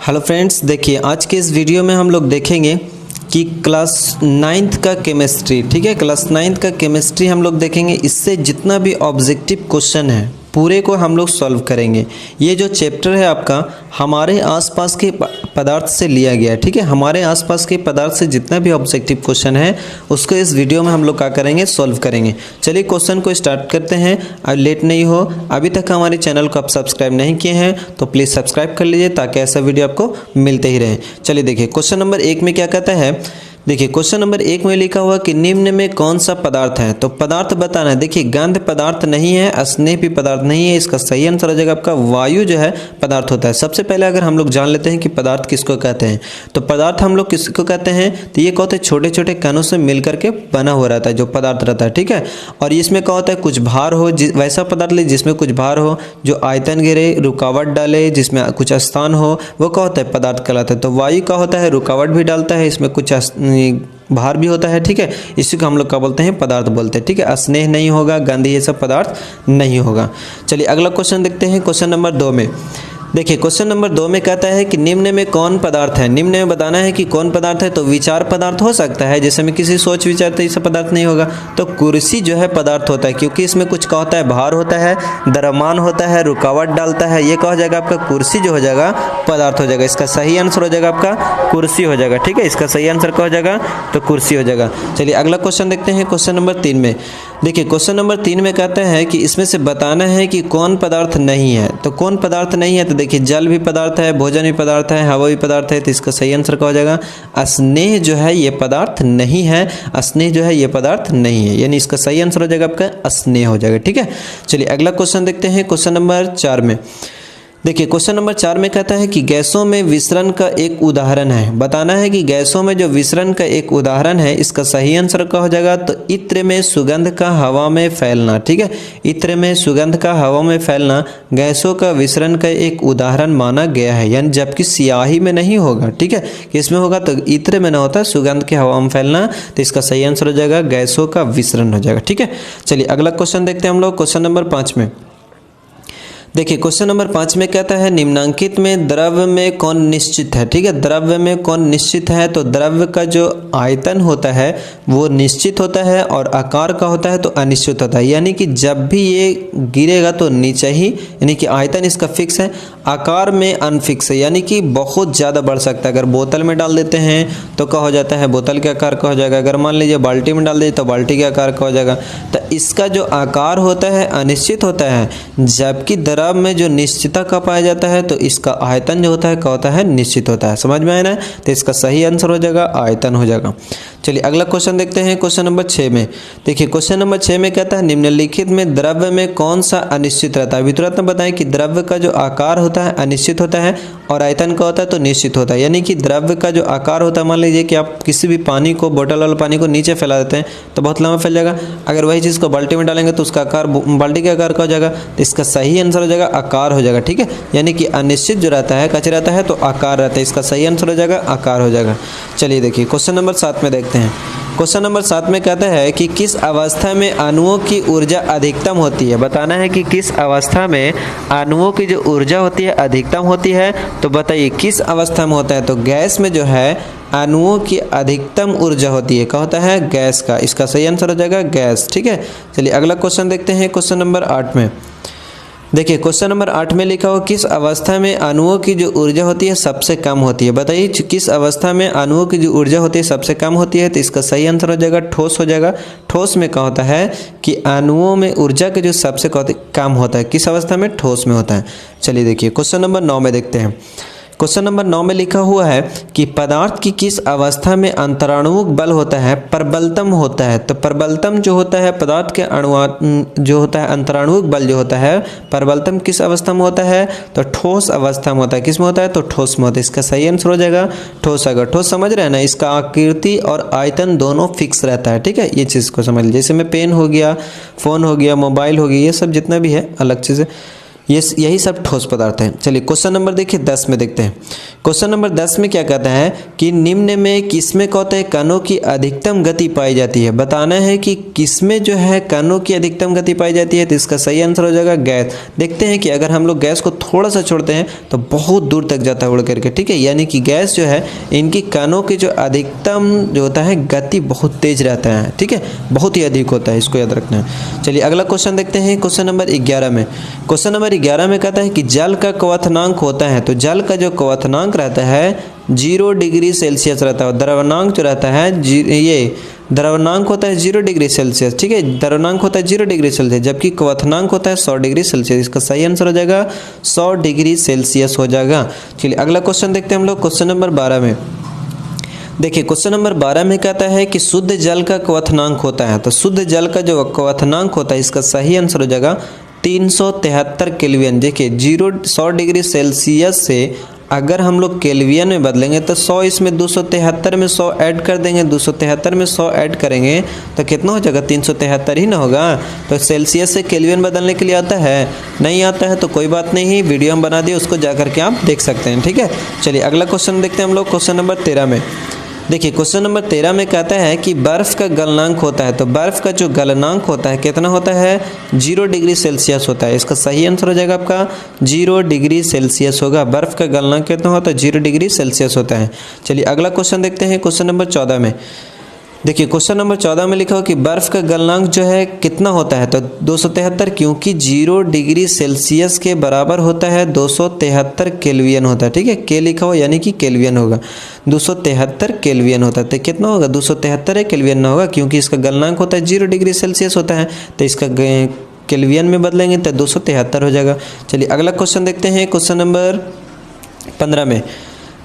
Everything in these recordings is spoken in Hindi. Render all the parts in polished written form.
हेलो फ्रेंड्स, देखिए आज के इस वीडियो में हम लोग देखेंगे कि क्लास 9th का केमिस्ट्री, ठीक है, क्लास 9th का केमिस्ट्री हम लोग देखेंगे। इससे जितना भी ऑब्जेक्टिव क्वेश्चन है पूरे को हम लोग सॉल्व करेंगे। ये जो चैप्टर है आपका हमारे आसपास के पदार्थ से लिया गया है, ठीक है। हमारे आसपास के पदार्थ से जितना भी ऑब्जेक्टिव क्वेश्चन है उसको इस वीडियो में हम लोग क्या करेंगे, सॉल्व करेंगे। चलिए क्वेश्चन को स्टार्ट करते हैं। अब लेट नहीं हो, अभी तक हमारे चैनल को आप सब्सक्राइब नहीं किए हैं तो प्लीज़ सब्सक्राइब कर लीजिए ताकि ऐसा वीडियो आपको मिलते ही रहे। चलिए देखिए क्वेश्चन नंबर 1 में क्या कहता है। देखिए क्वेश्चन नंबर 1 में लिखा हुआ कि निम्न में कौन सा पदार्थ है, तो पदार्थ बताना है। देखिए गंध पदार्थ नहीं है, स्नेह भी पदार्थ नहीं है, इसका सही आंसर हो जाएगा आपका वायु जो है पदार्थ होता है। सबसे पहले अगर हम लोग जान लेते हैं कि पदार्थ किसको कहते हैं, तो पदार्थ हम लोग किसको कहते हैं, तो ये क्या होता है, छोटे छोटे कणों से मिल करके बना हुआ रहता है जो पदार्थ रहता है, ठीक है। और इसमें क्या होता है, कुछ भार हो, वैसा पदार्थ ले जिसमें कुछ भार हो, जो आयतन घेरे, रुकावट डाले, जिसमें कुछ स्थान हो, वो क्या होता है, पदार्थ कहलाता है। तो वायु का होता है, रुकावट भी डालता है, इसमें कुछ भार भी होता है, ठीक है। इसी को हम लोग क्या बोलते हैं, पदार्थ बोलते हैं, ठीक है। स्नेह नहीं होगा, गंध, ये सब पदार्थ नहीं होगा। चलिए अगला क्वेश्चन देखते हैं, क्वेश्चन नंबर 2 में। देखिए क्वेश्चन नंबर 2 में कहता है कि निम्न में कौन पदार्थ है। निम्न में बताना है कि कौन पदार्थ है, तो विचार पदार्थ हो सकता है, जैसे में किसी सोच विचार तो इससे पदार्थ नहीं होगा। तो कुर्सी जो है पदार्थ होता है, क्योंकि इसमें कुछ क्या होता है, भार होता है, द्रव्यमान होता है, रुकावट डालता है। ये क्या हो जाएगा आपका, कुर्सी जो हो जाएगा पदार्थ हो जाएगा। इसका सही आंसर हो जाएगा आपका कुर्सी हो जाएगा, ठीक है। इसका सही आंसर क्या हो जाएगा, तो कुर्सी हो जाएगा। चलिए अगला क्वेश्चन देखते हैं, क्वेश्चन नंबर 3 में। देखिए क्वेश्चन नंबर 3 में कहता है कि इसमें से बताना है कि कौन पदार्थ नहीं है। तो कौन पदार्थ नहीं है, तो देखिए जल भी पदार्थ है, भोजन भी पदार्थ है, हवा भी पदार्थ है। तो इसका सही आंसर क्या हो जाएगा, स्नेह जो है ये पदार्थ नहीं है। स्नेह जो है ये पदार्थ नहीं है, यानी इसका सही आंसर हो जाएगा आपका स्नेह हो जाएगा, ठीक है। चलिए अगला क्वेश्चन देखते हैं, क्वेश्चन नंबर 4 में। देखिए क्वेश्चन नंबर 4 में कहता है कि गैसों में विसरण का एक उदाहरण है। बताना है कि गैसों में जो विसरण का एक उदाहरण है, इसका सही आंसर क्या हो जाएगा, तो इत्र में सुगंध का हवा में फैलना, ठीक है। इत्र में सुगंध का हवा में फैलना गैसों का विसरण का एक उदाहरण माना गया है, यानी जबकि स्याही में नहीं होगा, ठीक है। किसमें होगा, तो इत्र में ना होता, सुगंध के हवा में फैलना। तो इसका सही आंसर हो जाएगा गैसों का विसरण हो जाएगा, ठीक है। चलिए अगला क्वेश्चन देखते हैं हम लोग, क्वेश्चन नंबर 5 में। देखिए क्वेश्चन नंबर 5 में कहता है निम्नांकित में द्रव्य में कौन निश्चित है, ठीक है। द्रव्य में कौन निश्चित है, तो द्रव्य का जो आयतन होता है वो निश्चित होता है और आकार का होता है तो अनिश्चित होता है। यानी कि जब भी ये गिरेगा तो नीचे ही, यानी कि आयतन इसका फिक्स है, आकार में अनफिक्स है, यानी कि बहुत ज़्यादा बढ़ सकता है। अगर बोतल में डाल देते हैं तो क्या हो जाता है, बोतल के आकार का हो जाएगा। अगर मान लीजिए बाल्टी में डाल दीजिए तो बाल्टी के आकार का हो जाएगा। तो इसका जो आकार होता है अनिश्चित होता है, जबकि द्रव्य में जो निश्चितता का पाया जाता है तो इसका आयतन जो होता है क्या होता है, निश्चित होता है। समझ में आया ना, तो इसका सही आंसर हो जाएगा आयतन हो जाएगा। चलिए अगला क्वेश्चन देखते हैं, क्वेश्चन नंबर 6 में। देखिए क्वेश्चन नंबर 6 में कहता है निम्नलिखित में द्रव्य में कौन सा अनिश्चित रहता है। तुरंत बताएं कि द्रव्य का जो आकार होता है अनिश्चित होता है और आयतन का होता है तो निश्चित होता है। यानी कि द्रव्य का जो आकार होता है, मान लीजिए कि आप किसी भी पानी को, बोतल वाले पानी को नीचे फैला देते हैं तो बहुत लंबा फैल जाएगा। अगर वही चीज़ को बाल्टी में डालेंगे तो उसका आकार बाल्टी के आकार का हो जाएगा। तो इसका सही आंसर हो जाएगा आकार हो जाएगा, ठीक है। यानी कि अनिश्चित जो रहता है, कच्चा रहता है तो आकार रहता है, इसका सही आंसर हो जाएगा आकार हो जाएगा। चलिए देखिए क्वेश्चन नंबर 7 में देखते हैं। क्वेश्चन नंबर 7 में कहता है कि किस अवस्था में अणुओं की ऊर्जा अधिकतम होती है। बताना है कि किस अवस्था में अणुओं की जो ऊर्जा होती है अधिकतम होती है। तो बताइए किस अवस्था में होता है, तो गैस में जो है अणुओं की अधिकतम ऊर्जा होती है, क्या होता है, गैस का। इसका सही आंसर हो जाएगा गैस, ठीक है। चलिए अगला क्वेश्चन देखते हैं, क्वेश्चन नंबर 8 में। देखिए क्वेश्चन नंबर 8 में लिखा हो किस अवस्था में अणुओं की जो ऊर्जा होती है सबसे कम होती है। बताइए किस अवस्था में अणुओं की जो ऊर्जा होती है सबसे कम होती है। तो इसका सही आंसर हो जाएगा ठोस हो जाएगा। ठोस में क्या होता है कि अणुओं में ऊर्जा के जो सबसे कम होता है, किस अवस्था में, ठोस में होता है। चलिए देखिए क्वेश्चन नंबर 9 में देखते हैं। क्वेश्चन नंबर 9 में लिखा हुआ है कि पदार्थ की किस अवस्था में अंतराणुक बल होता है, प्रबलतम होता है। तो प्रबलतम जो होता है पदार्थ के अणु जो होता है, अंतराणुक बल जो होता है प्रबलतम किस अवस्था में होता है, तो ठोस अवस्था में होता है। किस में होता है, तो ठोस में होता है। इसका सही आंसर हो जाएगा ठोस। अगर ठोस समझ रहे हैं ना, इसका आकृति और आयतन दोनों फिक्स रहता है, ठीक है। ये चीज़ को समझ लीजिए, जैसे में पेन हो गया, फ़ोन हो गया, मोबाइल हो गया, ये सब जितना भी है अलग चीज़ें, यही सब ठोस पदार्थ हैं। चलिए क्वेश्चन नंबर देखिए 10 में देखते हैं। क्वेश्चन नंबर 10 में क्या कहता है कि निम्न में किसमें कहते हैं कणों की अधिकतम गति पाई जाती है। बताना है कि किसमें जो है कणों की अधिकतम गति पाई जाती है। तो इसका सही आंसर हो जाएगा गैस। देखते हैं कि अगर हम लोग गैस को थोड़ा सा छोड़ते हैं तो बहुत दूर तक जाता है उड़ करके, ठीक है। यानी कि गैस जो है इनकी कणों की जो अधिकतम जो होता है गति बहुत तेज रहता है, ठीक है, बहुत ही अधिक होता है, इसको याद रखना है। चलिए अगला क्वेश्चन देखते हैं क्वेश्चन नंबर 11 में। क्वेश्चन नंबर 11 में कहता है कि जल का क्वथनांक होता है। तो जल का जो क्वथनांक रहता है 0 डिग्री सेल्सियस रहता है। द्रव्यनांक जो रहता है ये द्रव्यनांक होता है 0 डिग्री सेल्सियस, ठीक है। द्रव्यनांक होता है 0 डिग्री सेल्सियस, जबकि क्वथनांक होता है 100 डिग्री सेल्सियस। इसका सही आंसर हो जाएगा 100 डिग्री सेल्सियस हो जाएगा। चलिए अगला क्वेश्चन देखते हैं हम लोग क्वेश्चन नंबर 12 में। देखिए क्वेश्चन नंबर 12 में कहता है कि शुद्ध जल का क्वथनांक होता है। तो शुद्ध जल का जो क्वथनांक होता है इसका सही आंसर हो जाएगा 373 केल्विन। देखिए 100 डिग्री सेल्सियस से अगर हम लोग केल्विन में बदलेंगे तो 100 इसमें 273 में 100 ऐड कर देंगे, 273 में 100 ऐड करेंगे तो कितना हो जाएगा 373 ही ना होगा। तो सेल्सियस से केल्विन बदलने के लिए आता है, नहीं आता है तो कोई बात नहीं, वीडियो हम बना दिए उसको जा करके आप देख सकते हैं, ठीक है। चलिए अगला क्वेश्चन देखते हैं हम लोग क्वेश्चन नंबर 13 में। देखिए क्वेश्चन नंबर 13 में कहता है कि बर्फ का गलनांक होता है। तो बर्फ का जो गलनांक होता है कितना होता है 0 डिग्री सेल्सियस होता है। इसका सही आंसर हो जाएगा आपका 0 डिग्री सेल्सियस होगा। बर्फ का गलनांक कितना होता है 0 डिग्री सेल्सियस होता है। चलिए अगला क्वेश्चन देखते हैं क्वेश्चन नंबर 14 में। देखिए क्वेश्चन नंबर 14 में लिखा हो कि बर्फ का गलनांक जो है कितना होता है। तो 273, क्योंकि 0 डिग्री सेल्सियस के बराबर होता है 273 केल्विन होता है, ठीक है। के लिखा हो यानी कि केल्विन होगा, 273 केल्विन होता है। तो कितना होगा 273 केल्विन ना होगा, क्योंकि इसका गलनांक होता है 0 डिग्री सेल्सियस होता है। तो इसका केल्विन में बदलेंगे तो 273 हो जाएगा। चलिए अगला क्वेश्चन देखते हैं क्वेश्चन नंबर 15 में।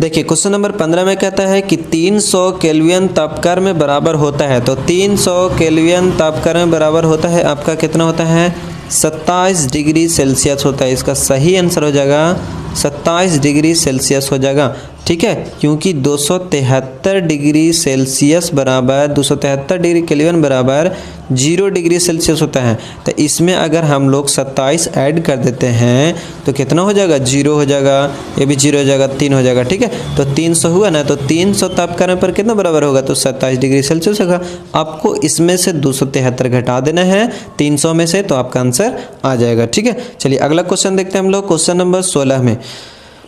देखिए क्वेश्चन नंबर 15 में कहता है कि 300 केल्विन तापक्रम में बराबर होता है। तो 300 केल्विन तापक्रम में बराबर होता है आपका कितना होता है 27 डिग्री सेल्सियस होता है। इसका सही आंसर हो जाएगा 27 डिग्री सेल्सियस हो जाएगा, ठीक है। क्योंकि 273 डिग्री सेल्सियस बराबर 273 डिग्री केल्विन बराबर 0 डिग्री सेल्सियस होता है। तो इसमें अगर हम लोग 27 ऐड कर देते हैं तो कितना हो जाएगा 0 हो जाएगा, ये भी 0 हो जाएगा, 3 हो जाएगा, ठीक है। तो 300 हुआ ना, तो 300 तापक्रम पर कितना बराबर होगा तो 27 डिग्री सेल्सियस होगा। आपको इसमें से 273 घटा देना है 300 में से, तो आपका आंसर आ जाएगा, ठीक है। चलिए अगला क्वेश्चन देखते हैं हम लोग क्वेश्चन नंबर 16 में।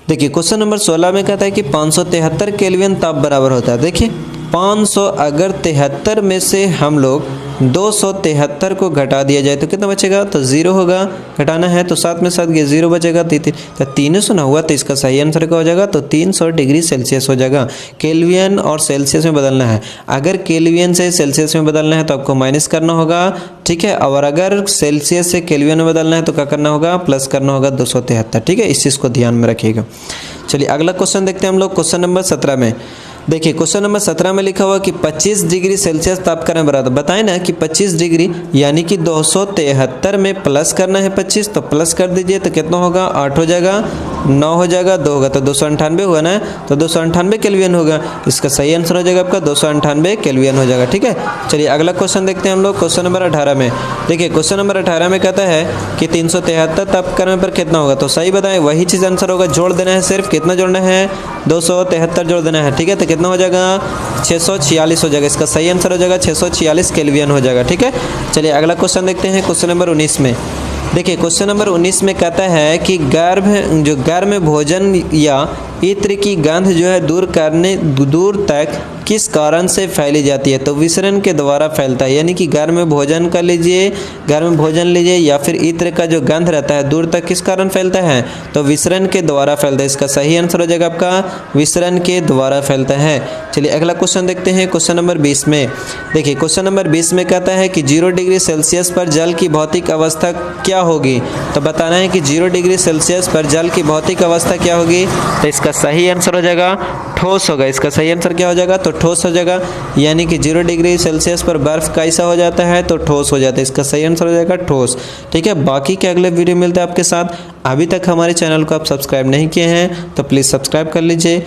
देखिए क्वेश्चन नंबर 16 में कहता है कि 573 केल्विन ताप बराबर होता है। देखिए 500 अगर 73 में से हम लोग 273 को घटा दिया जाए तो कितना बचेगा तो 0 होगा, घटाना है तो 7 में 7 गया 0 बचेगा, तो 300 ना हुआ तो इसका सही आंसर क्या हो जाएगा तो 300 डिग्री सेल्सियस हो जाएगा। केल्विन और सेल्सियस में बदलना है, अगर केल्विन से सेल्सियस में बदलना है तो आपको माइनस करना होगा, ठीक है। और अगर सेल्सियस से केल्विन में बदलना है तो क्या करना होगा प्लस करना होगा 273, ठीक है। इस चीज़ को ध्यान में रखिएगा। चलिए अगला क्वेश्चन देखते हैं हम लोग क्वेश्चन नंबर 17 में। देखिए क्वेश्चन नंबर 17 में लिखा हुआ कि 25 डिग्री सेल्सियस तापक्रम बराबर, बताए ना कि 25 डिग्री यानी कि 273 में प्लस करना है 25, तो प्लस कर दीजिए तो कितना होगा 8 हो जाएगा, 9 हो जाएगा, 2 होगा तो 298 हुआ ना, तो 298 केल्विन होगा। इसका सही आंसर हो जाएगा आपका 298 केल्विन हो जाएगा, ठीक है। चलिए अगला क्वेश्चन देखते हैं हम लोग क्वेश्चन नंबर 18 में। देखिए क्वेश्चन नंबर 18 में कहता है कि 373 तापक्रम पर कितना होगा, तो सही बताएं वही चीज़ आंसर होगा, जोड़ देना है, सिर्फ कितना जोड़ना है 273 जोड़ देना है, ठीक है। तो कितना हो जाएगा 646 हो जाएगा। इसका सही आंसर हो जाएगा 646 केल्विन हो जाएगा, ठीक है। चलिए अगला क्वेश्चन देखते हैं क्वेश्चन नंबर 19 में। देखिए क्वेश्चन नंबर 19 में कहता है कि गर्म भोजन या इत्र की गंध जो है दूर तक किस कारण से फैली जाती है, तो विसरण के द्वारा फैलता है। यानी कि गर्म भोजन लीजिए या फिर इत्र का जो गंध रहता है दूर तक किस कारण फैलता है, तो विसरण के द्वारा फैलता है। इसका सही आंसर हो जाएगा आपका विसरण के द्वारा फैलता है। चलिए अगला क्वेश्चन देखते हैं क्वेश्चन नंबर 20 में। देखिए क्वेश्चन नंबर 20 में कहता है कि 0 डिग्री सेल्सियस पर जल की भौतिक अवस्था क्या होगी, तो बताना है कि 0 डिग्री सेल्सियस पर जल की भौतिक अवस्था क्या होगी, तो इसका सही आंसर हो जाएगा ठोस होगा। इसका सही आंसर क्या हो जाएगा तो ठोस हो जाएगा। यानी कि 0 डिग्री सेल्सियस पर बर्फ कैसा हो जाता है तो ठोस हो जाता है। इसका सही आंसर हो जाएगा ठोस, ठीक है। बाकी के अगले वीडियो मिलते हैं आपके साथ। अभी तक हमारे चैनल को आप सब्सक्राइब नहीं किए हैं तो प्लीज़ सब्सक्राइब कर लीजिए।